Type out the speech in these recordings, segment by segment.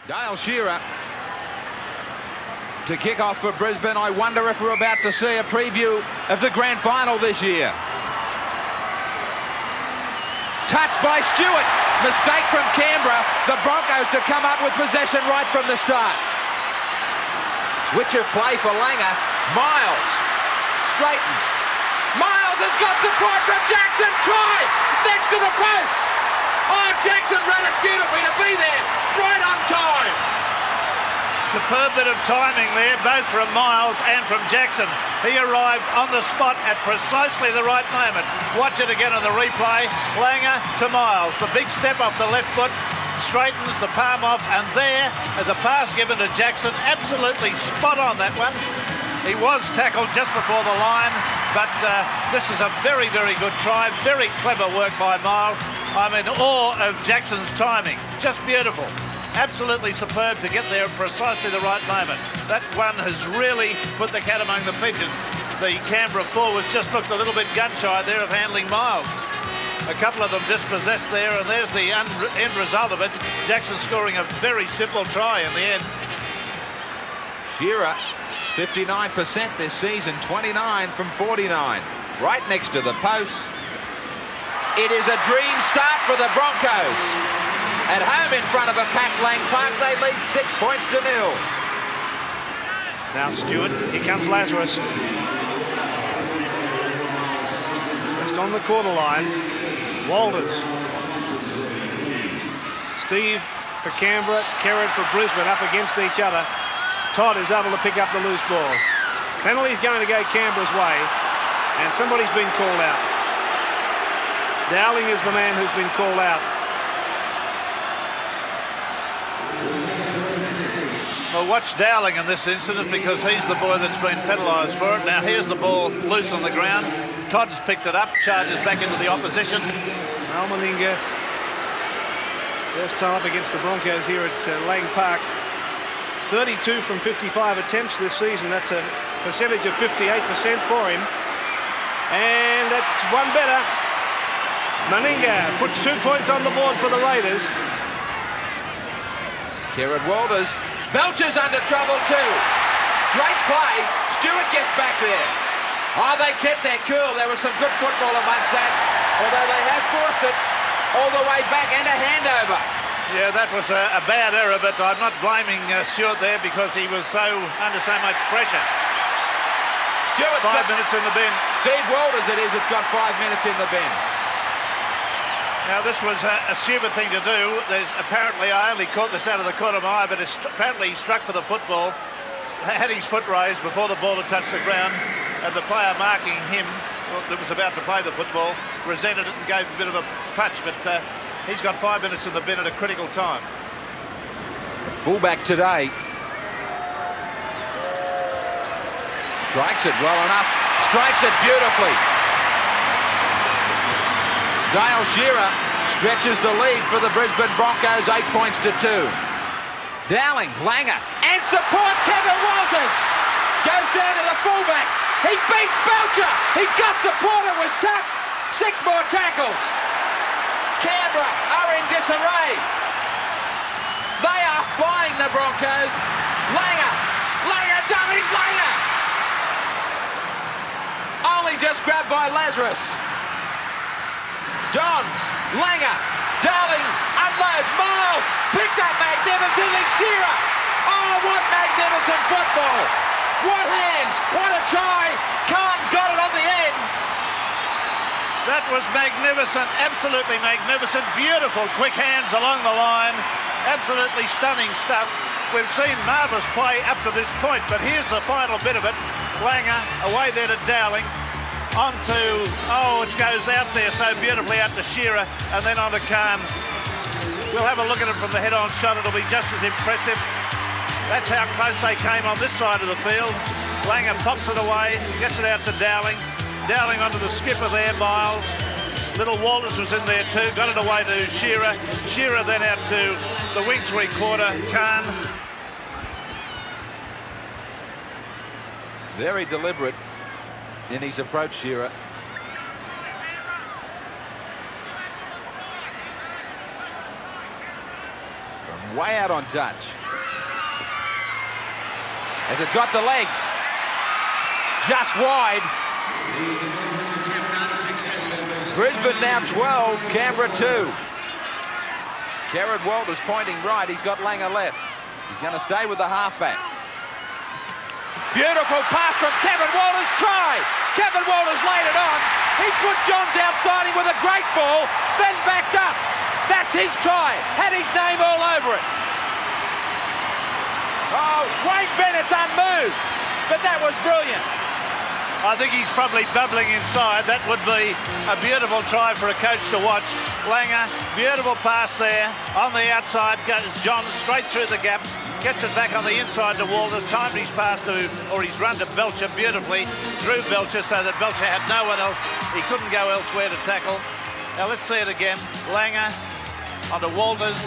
Dale Shearer to kick off for Brisbane. I wonder if we're about to see a preview of the grand final this year. Touched by Stewart. Mistake from Canberra. The Broncos to come up with possession right from the start. Switch of play for Langer. Miles straightens. Miles has got support from Jackson. Try next to the post. Oh, Jackson read it beautifully to be there right on time. Superb bit of timing there, both from Miles and from Jackson. He arrived on the spot at precisely the right moment. Watch it again on the replay. Langer to Miles. The big step off the left foot, straightens the palm off, and there, the pass given to Jackson, absolutely spot on that one. He was tackled just before the line, but this is a very, very good try. Very clever work by Miles. I'm in awe of Jackson's timing. Just beautiful. Absolutely superb to get there at precisely the right moment. That one has really put the cat among the pigeons. The Canberra forwards just looked a little bit gun-shy there of handling Miles. A couple of them dispossessed there, and there's the end result of it. Jackson scoring a very simple try in the end. Shearer, 59% this season, 29 from 49. Right next to the post. It is a dream start for the Broncos. At home in front of a packed Lang Park, they lead 6 points to 0. Now Stewart, here comes Lazarus. Just on the quarter line. Walters. Steve for Canberra, Kerrod for Brisbane up against each other. Todd is able to pick up the loose ball. Penalty's going to go Canberra's way, and somebody's been called out. Dowling is the man who's been called out. Well, watch Dowling in this incident because he's the boy that's been penalised for it. Now here's the ball loose on the ground. Todd's picked it up, charges back into the opposition. Meninga, first time up against the Broncos here at Lang Park. 32 from 55 attempts this season. That's a percentage of 58% for him. And that's one better. Meninga puts 2 points on the board for the Raiders. Kerrod Walters. Belcher's under trouble too. Great play. Stewart gets back there. Oh, they kept their cool. There was some good football amongst that. Although they have forced it all the way back and a handover. Yeah, that was a bad error, but I'm not blaming Stewart there because he was under so much pressure. Stewart's 5 minutes in the bin. Steve Walters it is. It's got 5 minutes in the bin. Now, this was a stupid thing to do. Apparently, I only caught this out of the corner of my eye, but apparently he struck for the football, had his foot raised before the ball had touched the ground, and the player marking him, that was about to play the football, resented it and gave a bit of a punch, but he's got 5 minutes in the bin at a critical time. Fullback today. Strikes it well enough. Strikes it beautifully. Dale Shearer stretches the lead for the Brisbane Broncos, 8 points to 2. Dowling, Langer, and support. Kevin Walters goes down to the fullback. He beats Belcher. He's got support. It was touched. 6 more tackles. Canberra are in disarray. They are flying, the Broncos. Langer, dummies, Langer. Only just grabbed by Lazarus. Johns, Langer, Dowling, unloads, Miles, picked up magnificently, Shearer. Oh, what magnificent football. What hands, what a try. Khan's got it on the end. That was magnificent, absolutely magnificent. Beautiful quick hands along the line. Absolutely stunning stuff. We've seen marvellous play up to this point, but here's the final bit of it. Langer away there to Dowling. It goes out there so beautifully out to Shearer and then on to Khan. We'll have a look at it from the head-on shot. It'll be just as impressive. That's how close they came on this side of the field. Langer pops it away, gets it out to Dowling. Dowling onto the skipper there, Miles. Little Walters was in there too, got it away to Shearer. Shearer then out to the wing three-quarter, Khan. Very deliberate in his approach, Shearer. From way out on touch. Has it got the legs? Just wide. Brisbane now 12, Canberra 2. Kerrod Walters pointing right. He's got Langer left. He's going to stay with the halfback. Beautiful pass from Kevin Walters. Try. Kevin Walters laid it on. He put Johns outside him with a great ball, then backed up. That's his try. Had his name all over it. Oh, Wayne Bennett's unmoved, but that was brilliant. I think he's probably bubbling inside. That would be a beautiful try for a coach to watch. Langer, beautiful pass there. On the outside goes Johns straight through the gap. Gets it back on the inside to Walters. Timed his pass to, or his run to Belcher beautifully. Drew Belcher so that Belcher had no one else. He couldn't go elsewhere to tackle. Now let's see it again. Langer onto Walters.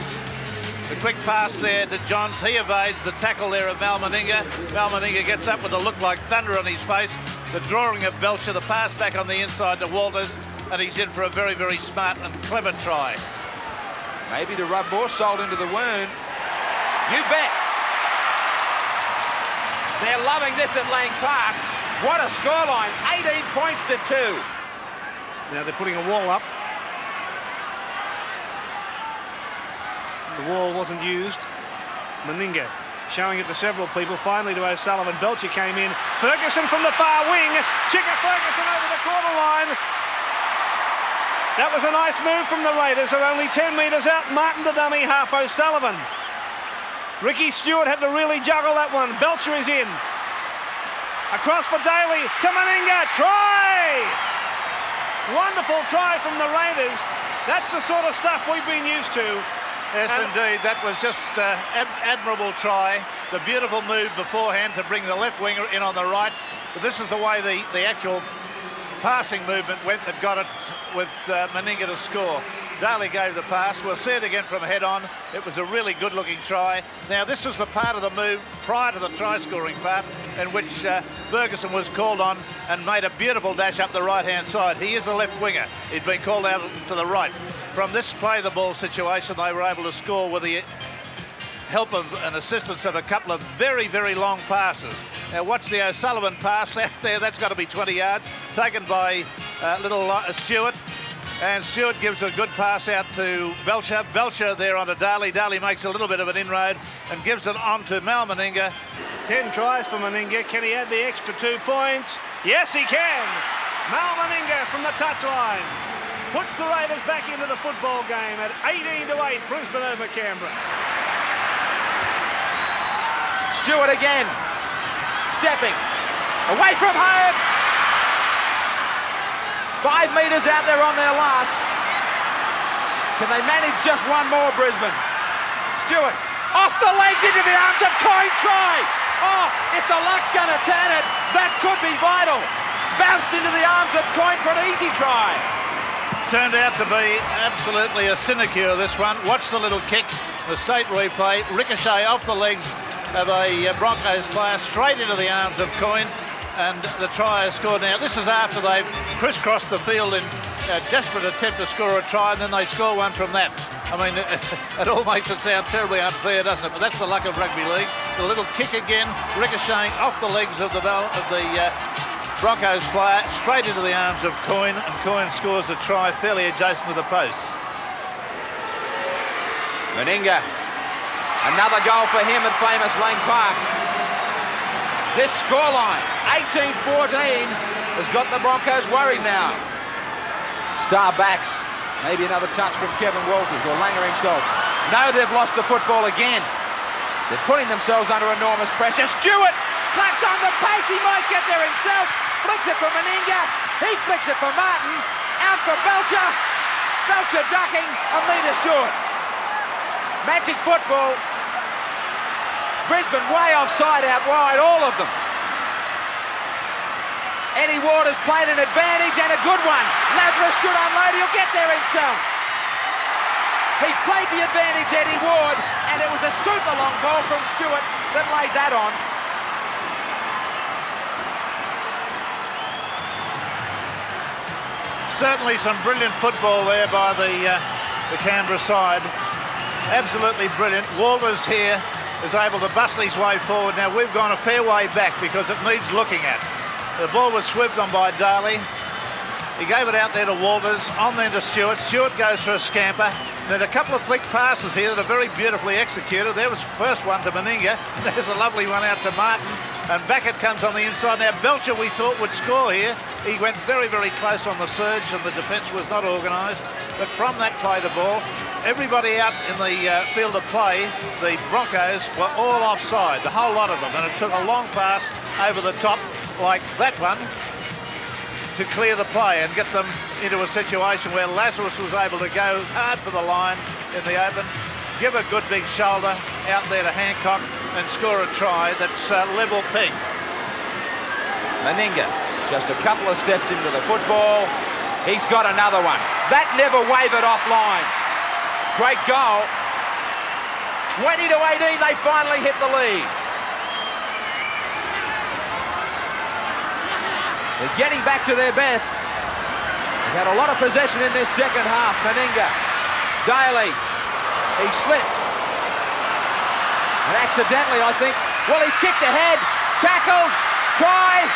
The quick pass there to Johns. He evades the tackle there of Mal Meninga. Mal Meninga gets up with a look like thunder on his face. The drawing of Belcher, the pass back on the inside to Walters, and he's in for a very, very smart and clever try. Maybe to rub more salt into the wound. You bet. They're loving this at Lang Park. What a scoreline, 18 points to 2. Now they're putting a wall up. The wall wasn't used. Meninga showing it to several people, finally to O'Sullivan. Belcher came in. Ferguson from the far wing. Chicka Ferguson over the corner line. That was a nice move from the Raiders. They're only 10 metres out. Martin the dummy, half O'Sullivan. Ricky Stewart had to really juggle that one. Belcher is in. Across for Daly to Meninga. Try! Wonderful try from the Raiders. That's the sort of stuff we've been used to. Yes, indeed. That was just admirable try. The beautiful move beforehand to bring the left winger in on the right. But this is the way the actual passing movement went that got it with Meninga to score. Daly gave the pass. We'll see it again from head on. It was a really good-looking try. Now, this was the part of the move prior to the try-scoring part in which Ferguson was called on and made a beautiful dash up the right-hand side. He is a left winger. He'd been called out to the right. From this play-the-ball situation, they were able to score with the help of and assistance of a couple of very, very long passes. Now, watch the O'Sullivan pass out there. That's got to be 20 yards. Taken by little Stewart. And Stewart gives a good pass out to Belcher. Belcher there onto Daly. Daly makes a little bit of an inroad and gives it on to Mal Meninga. 10 tries for Meninga. Can he add the extra 2 points? Yes, he can. Mal Meninga from the touchline puts the Raiders back into the football game at 18-8. Brisbane over Canberra. Stewart again. Stepping. Away from home. 5 metres out there on their last. Can they manage just one more, Brisbane? Stewart, off the legs into the arms of Coyne, try! Oh, if the luck's going to turn it, that could be vital. Bounced into the arms of Coyne for an easy try. Turned out to be absolutely a sinecure, this one. Watch the little kick, the state replay. Ricochet off the legs of a Broncos player, straight into the arms of Coyne. And the try is scored. Now, this is after they've crisscrossed the field in a desperate attempt to score a try, and then they score one from that. I mean, it all makes it sound terribly unfair, doesn't it? But that's the luck of rugby league. The little kick again, ricocheting off the legs of the Broncos player, straight into the arms of Coyne, and Coyne scores a try fairly adjacent to the post. Meninga, another goal for him at famous Lang Park. This scoreline, 18-14, has got the Broncos worried now. Star backs, maybe another touch from Kevin Walters or Langer himself. No, they've lost the football again. They're putting themselves under enormous pressure. Stewart claps on the pace, he might get there himself. Flicks it for Meninga, he flicks it for Martin. Out for Belcher. Belcher ducking a metre short. Magic football. Brisbane way offside out wide, all of them. Eddie Ward has played an advantage and a good one. Lazarus should unload, he'll get there himself. He played the advantage, Eddie Ward, and it was a super long ball from Stewart that laid that on. Certainly some brilliant football there by the Canberra side. Absolutely brilliant. Walters here is able to bustle his way forward. Now we've gone a fair way back because it needs looking at. The ball was swept on by Daly. He gave it out there to Walters, on then to Stewart. Stewart goes for a scamper. Then a couple of flick passes here that are very beautifully executed. There was the first one to Meninga. There's a lovely one out to Martin. And back it comes on the inside. Now Belcher we thought would score here. He went very, very close on the surge and the defence was not organised. But from that play the ball, everybody out in the field of play, the Broncos were all offside, the whole lot of them. And it took a long pass over the top like that one to clear the play and get them into a situation where Lazarus was able to go hard for the line in the open, give a good big shoulder out there to Hancock and score a try that's level peg. Meninga, just a couple of steps into the football. He's got another one. That never wavered offline. Great goal. 20-18, they finally hit the lead. They're getting back to their best. They've had a lot of possession in this second half. Meninga, Daly, he slipped. And accidentally, I think, well, he's kicked ahead, tackled, try,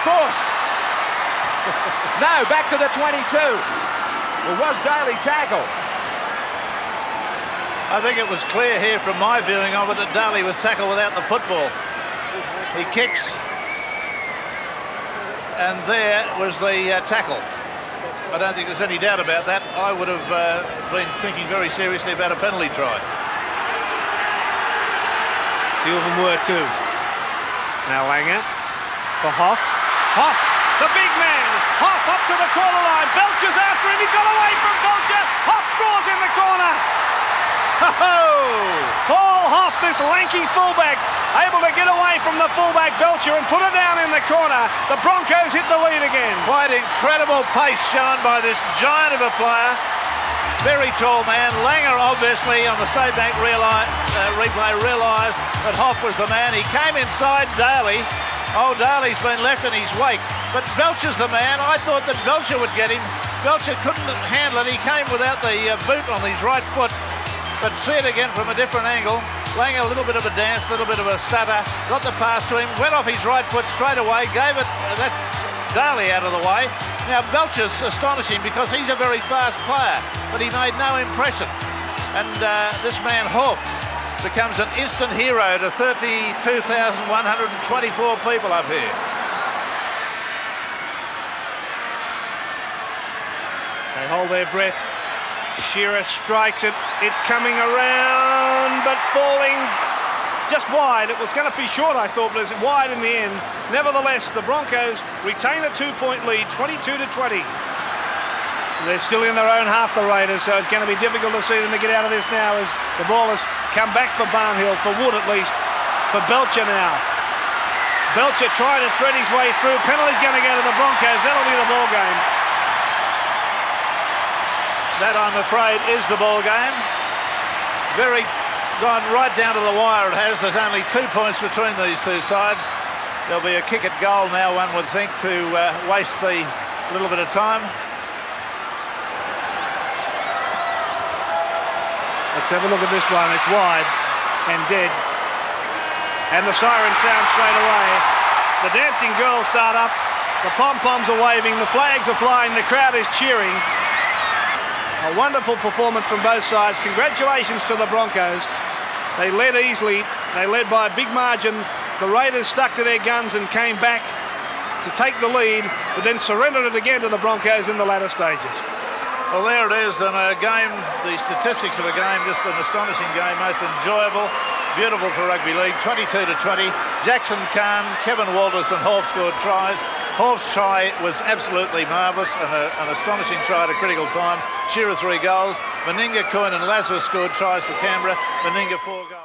forced. No, back to the 22. Well, was Daly tackled? I think it was clear here from my viewing of it that Daly was tackled without the football. He kicks. And there was the tackle. I don't think there's any doubt about that. I would have been thinking very seriously about a penalty try. Few of them were too. Now Langer for Hoff. Hoff, the big man. Hoff up to the corner line. Belcher's after him. He got away from Belcher. Hoff scores in the corner. Paul Hoff, this lanky fullback, able to get away from the fullback Belcher and put it down in the corner. The Broncos hit the lead again. Quite incredible pace shown by this giant of a player. Very tall man. Langer obviously on the State Bank replay realised that Hoff was the man. He came inside Daly. Oh, Daly's been left in his wake. But Belcher's the man. I thought that Belcher would get him. Belcher couldn't handle it. He came without the boot on his right foot. But see it again from a different angle. Langer a little bit of a dance, a little bit of a stutter. Got the pass to him, went off his right foot straight away, gave it that Daly out of the way. Now Belcher's astonishing because he's a very fast player, but he made no impression. And this man Hawke becomes an instant hero to 32,124 people up here. They hold their breath. Shearer strikes it. It's coming around, but falling just wide. It was going to be short, I thought, but it's wide in the end. Nevertheless, the Broncos retain a 2-point lead, 22-20. They're still in their own half, the Raiders, so it's going to be difficult to see them to get out of this now as the ball has come back for Barnhill, for Wood at least, for Belcher now. Belcher trying to thread his way through. Penalty's going to go to the Broncos. That'll be the ball game. That, I'm afraid, is the ball game. Very gone right down to the wire it has. There's only 2 points between these two sides. There'll be a kick at goal now, one would think, to waste the little bit of time. Let's have a look at this one. It's wide and dead. And the siren sounds straight away. The dancing girls start up. The pom-poms are waving. The flags are flying. The crowd is cheering. A wonderful performance from both sides. Congratulations to the Broncos. They led easily. They led by a big margin. The Raiders stuck to their guns and came back to take the lead, but then surrendered it again to the Broncos in the latter stages. Well, there it is, and a game, the statistics of a game, just an astonishing game, most enjoyable, beautiful for rugby league, 22-20. Jackson Khan, Kevin Walters and Hawfe scored tries. Hawfe's try was absolutely marvellous and an astonishing try at a critical time. Shearer 3 goals. Meninga, Coyne and Lazarus scored tries for Canberra. Meninga 4 goals.